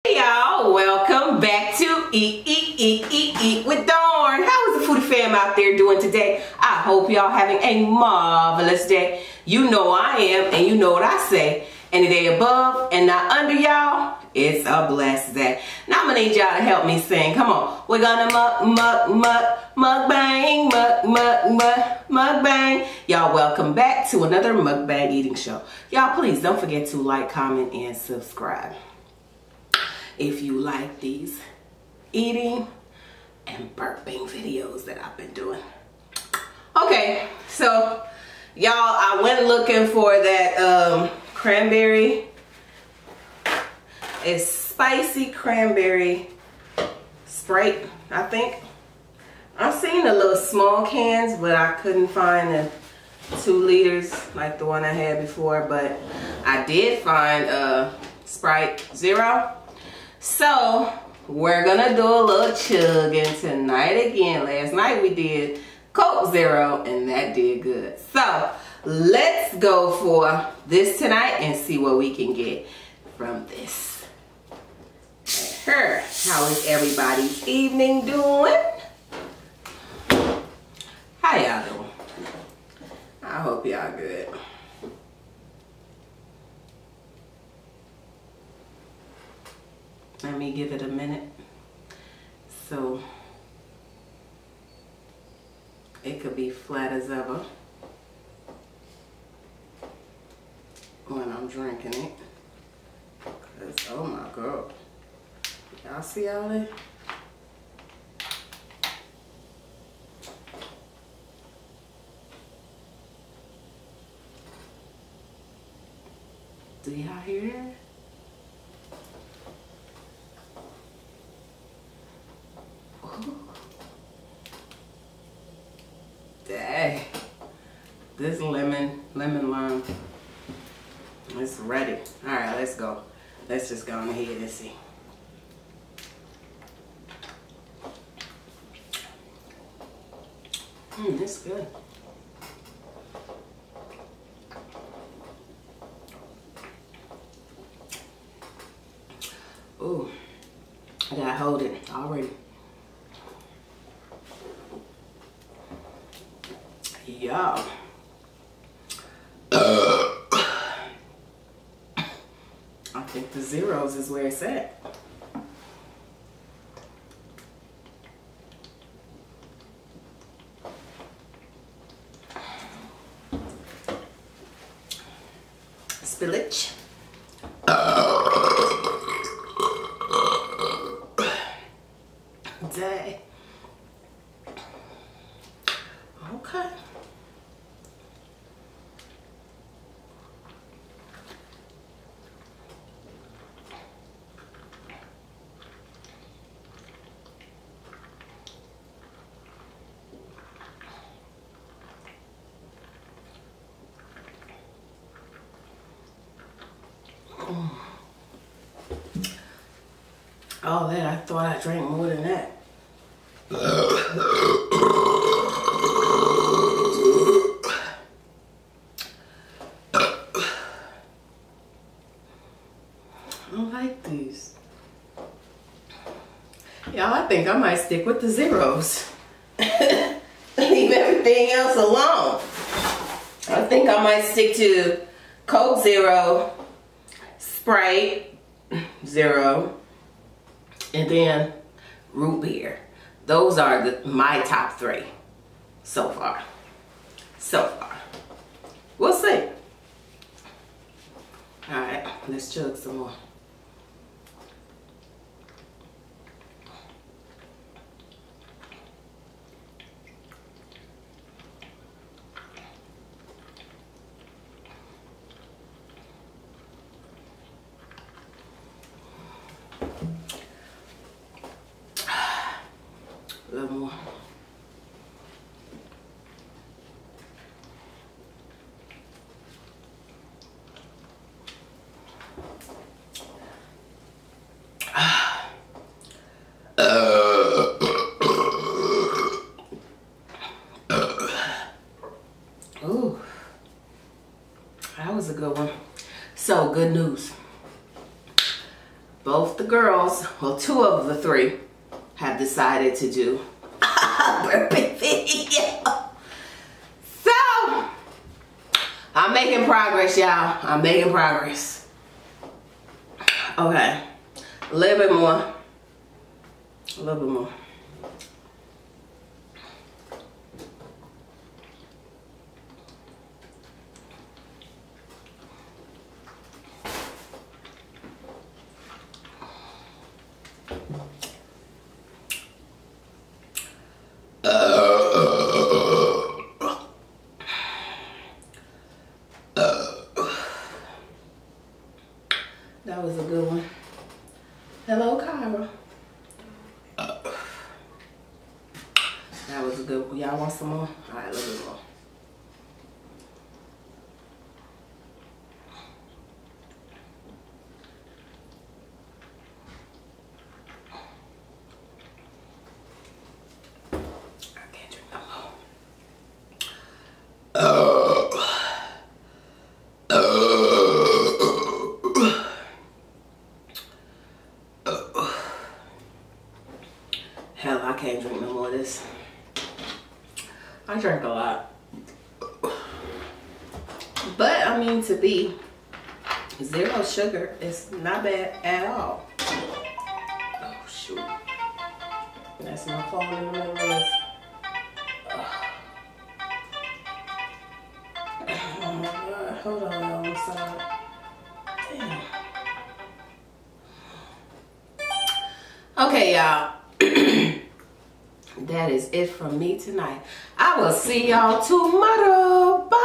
Hey y'all, welcome back to Eat with Dawn. How is the foodie fam out there doing today? I hope y'all having a marvelous day. You know I am, and you know what I say. Any day above and not under, y'all, it's a blessed day. Now I'm gonna need y'all to help me sing. Come on. We're gonna mukbang. Y'all, welcome back to another mukbang eating show. Y'all, please don't forget to like, comment, and subscribe if you like these eating and burping videos that I've been doing. Okay, so y'all, I went looking for that cranberry. It's spicy cranberry Sprite, I think. I've seen the little small cans, but I couldn't find the 2 liters like the one I had before, but I did find Sprite Zero. So we're gonna do a little chugging tonight again. Last night we did Coke Zero and that did good. So let's go for this tonight and see what we can get from this. How is everybody's evening doing? How y'all doing? I hope y'all good. Let me give it a minute so it could be flat as ever when I'm drinking it. Cause oh my God, y'all see all that? Do y'all hear that? Dang, this lemon lime is ready. All right, let's go. Let's just go on ahead and see. It's good. Ooh, I gotta hold it already. Y'all, I think the Zeros is where it's at. Spillage. Dang. Okay. Oh, that I thought I drank more than that. I don't like these. Y'all, I think I might stick with the Zeros. Leave everything else alone. I think I might stick to Coke Zero, Sprite Zero, and then root beer. Those are my top 3 so far. We'll see. All right, let's chug some more. A little more. Ooh, that was a good one. So good news. Both the girls, well, 2 of the 3 have decided to do a burping video. So I'm making progress, y'all. I'm making progress. Okay, a little bit more. A little bit more. That was a good one. Hello, Kyra. That was a good one. Y'all want some more? All right, a little bit more. I can't drink no more. Hell, I can't drink no more of this. I drank a lot. But, I mean, to be 0 sugar, it's not bad at all. Oh, shoot. That's my phone in the middle of this. Oh, my God. Hold on, y'all. I'm sorry. Damn. Okay, y'all. That is it from me tonight. I will see y'all tomorrow. Bye.